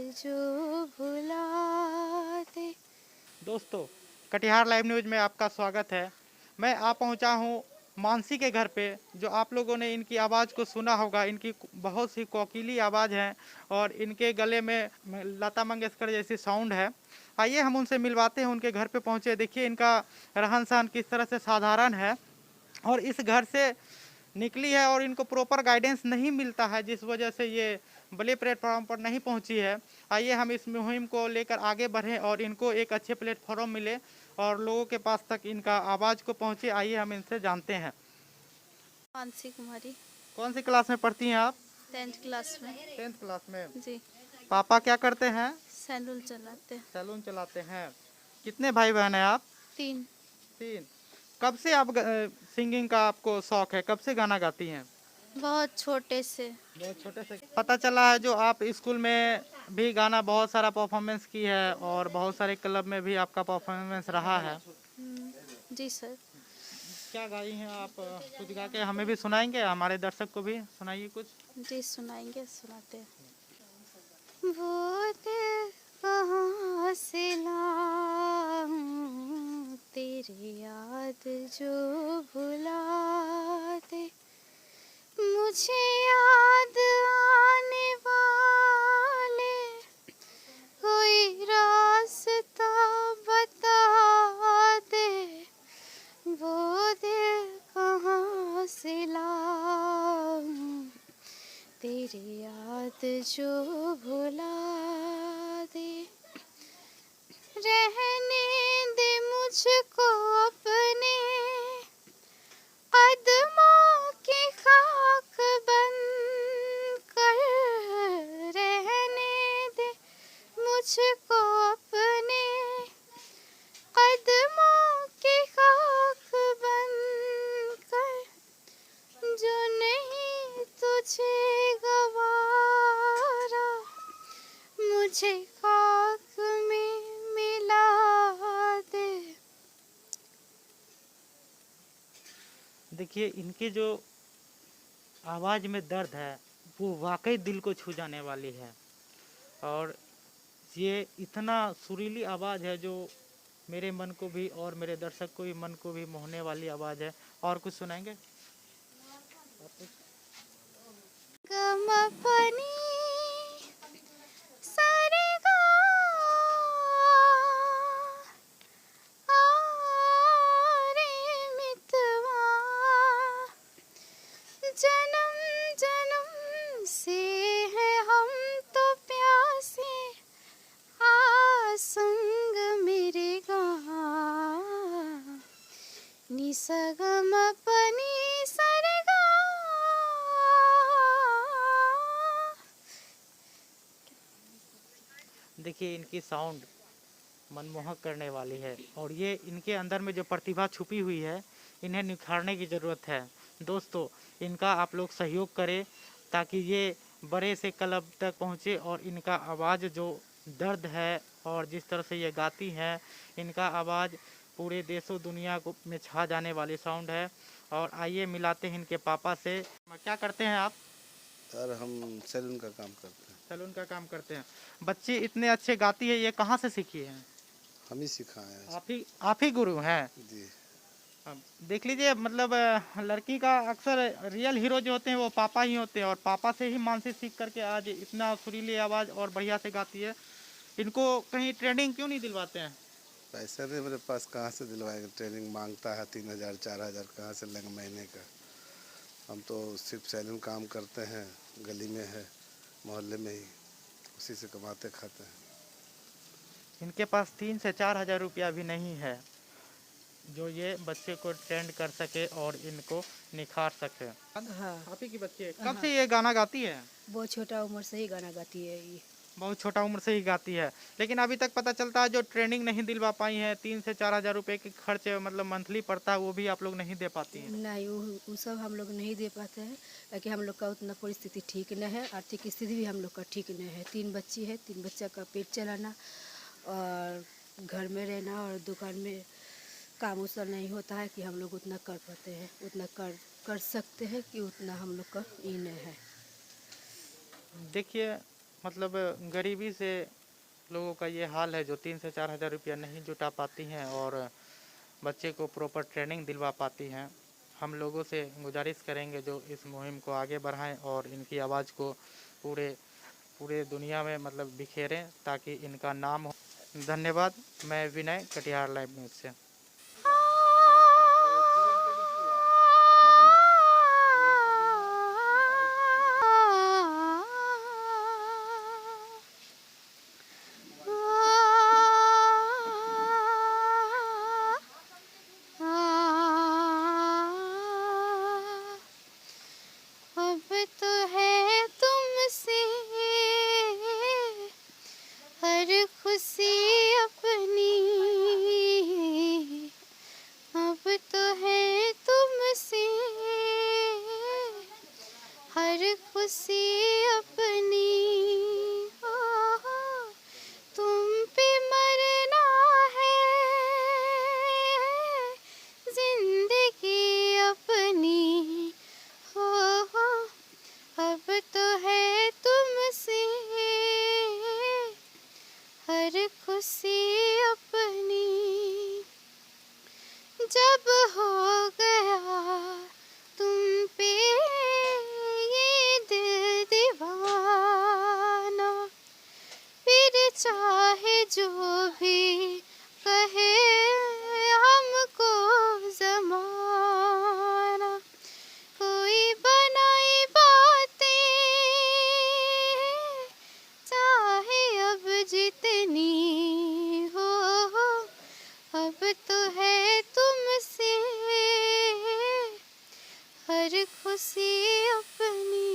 जो भुला दे। दोस्तों, कटिहार लाइव न्यूज़ में आपका स्वागत है। मैं आ पहुंचा हूं मानसी के घर पे। जो आप लोगों ने इनकी आवाज़ को सुना होगा, इनकी बहुत सी कोकीली आवाज़ है और इनके गले में लता मंगेशकर जैसी साउंड है। आइए हम उनसे मिलवाते हैं, उनके घर पे पहुंचे। देखिए इनका रहन सहन किस तरह से साधारण है और इस घर से निकली है और इनको प्रॉपर गाइडेंस नहीं मिलता है, जिस वजह से ये बड़े प्लेटफॉर्म पर नहीं पहुंची है। आइए हम इस मुहिम को लेकर आगे बढ़ें और इनको एक अच्छे प्लेटफॉर्म मिले और लोगों के पास तक इनका आवाज़ को पहुंचे। आइए हम इनसे जानते हैं। मानसी कुमारी, कौन सी क्लास में पढ़ती हैं आप? 10th क्लास में। 10th क्लास में। जी, पापा क्या करते हैं? सैलून चलाते। सैलून चलाते हैं। कितने भाई बहन हैं आप? 3। 3। कब से आप सिंगिंग का आपको शौक है? कब से गाना गाती हैं? बहुत छोटे से। बहुत छोटे से पता चला है जो आप स्कूल में भी गाना बहुत सारा परफॉर्मेंस की है और बहुत सारे क्लब में भी आपका परफॉर्मेंस रहा है। जी सर। क्या गाई हैं आप? कुछ गा के हमें भी सुनाएंगे, हमारे दर्शक को भी सुनाइए कुछ। जी सुनाएंगे, सुनाते हैं। वो दिल कहाँ से लाऊं, तेरी याद जो भुला दे। मुझे याद आने वाले कोई रास्ता बता दे। वो दिल कहाँ से लाऊं, तेरी याद जो भुला दे। रहने दे मुझको अपने कदमों की खाक बन कर। रहने दे मुझको अपने कदमों की खाक बन कर। जो नहीं तुझे गवारा, मुझे खाक में मिला दे। देखिए इनकी जो आवाज़ में दर्द है वो वाकई दिल को छू जाने वाली है और ये इतना सुरीली आवाज़ है जो मेरे मन को भी और मेरे दर्शक को भी मन को भी मोहने वाली आवाज़ है। और कुछ सुनाएंगे? गम अपनी सारे गा रे मितवा, जन्म जन्म से है हम तो प्यासे। आ संग मेरे गा निसगम अपनी सारे गा। देखिए इनकी साउंड मनमोहक करने वाली है और ये इनके अंदर में जो प्रतिभा छुपी हुई है इन्हें निखारने की ज़रूरत है। दोस्तों, इनका आप लोग सहयोग करें ताकि ये बड़े से क्लब तक पहुँचे और इनका आवाज़ जो दर्द है और जिस तरह से ये गाती हैं, इनका आवाज़ पूरे देशों दुनिया को में छा जाने वाली साउंड है। और आइए मिलाते हैं इनके पापा से। क्या करते हैं आप? सर हम सैलून का काम करते हैं। सैलून का काम करते हैं। बच्ची इतने अच्छे गाती है, ये कहाँ से सीखी है? हम ही सिखाए हैं। आप ही गुरु हैं? जी। अब देख लीजिए, मतलब लड़की का अक्सर रियल हीरो जो होते हैं वो पापा ही होते हैं और पापा से ही मानसी सीख करके आज इतना सुरीली आवाज़ और बढ़िया से गाती है। इनको कहीं ट्रेनिंग क्यों नहीं दिलवाते हैं? पैसे नहीं मेरे पास, कहाँ से दिलवाएंगे? ट्रेनिंग मांगता है 3,000 4,000, कहाँ से लेंगे महीने का? हम तो सिर्फ सैलून काम करते हैं, गली में है, मोहल्ले में ही, उसी से कमाते खाते हैं। इनके पास 3 से 4 हज़ार रुपया भी नहीं है जो ये बच्चे को ट्रेंड कर सके और इनको निखार सके। हाँ। आप ही की बच्ची है? कब से ये गाना गाती है? बहुत छोटा उम्र से ही गाना गाती है ये। बहुत छोटा उम्र से ही गाती है, लेकिन अभी तक पता चलता है जो ट्रेनिंग नहीं दिलवा पाई है, 3 से 4 हज़ार रुपये के खर्च मतलब मंथली पड़ता है, वो भी आप लोग नहीं दे पाती हैं। नहीं, वो सब हम लोग नहीं दे पाते हैं क्योंकि हम लोग का उतना परिस्थिति ठीक नहीं है, आर्थिक स्थिति भी हम लोग का ठीक नहीं है। 3 बच्ची है, 3 बच्चा का पेट चलाना और घर में रहना और दुकान में काम उस नहीं होता है कि हम लोग उतना कर पाते हैं, उतना कर सकते हैं कि उतना हम लोग का ये नहीं है। देखिए मतलब गरीबी से लोगों का ये हाल है जो 3 से 4 हज़ार रुपया नहीं जुटा पाती हैं और बच्चे को प्रॉपर ट्रेनिंग दिलवा पाती हैं। हम लोगों से गुजारिश करेंगे जो इस मुहिम को आगे बढ़ाएं और इनकी आवाज़ को पूरे पूरे दुनिया में मतलब बिखेरें ताकि इनका नाम हो। धन्यवाद। मैं विनय, कटिहार लाइव न्यूज़ से। अब तो है तुमसे हर खुशी अपनी, अब तो है तुमसे हर खुशी अपनी। हो तुम पे मरना है जिंदगी अपनी। हो अब तो है तुमसे हर खुशी अपनी। जब हो गया तुम पे ये दिल दीवाना, फिर चाहे जो भी कहे हमको ज़माना, कोई बनाई बातें चाहे अब जितनी हो, अब तो है तुमसे हर खुशी अपनी।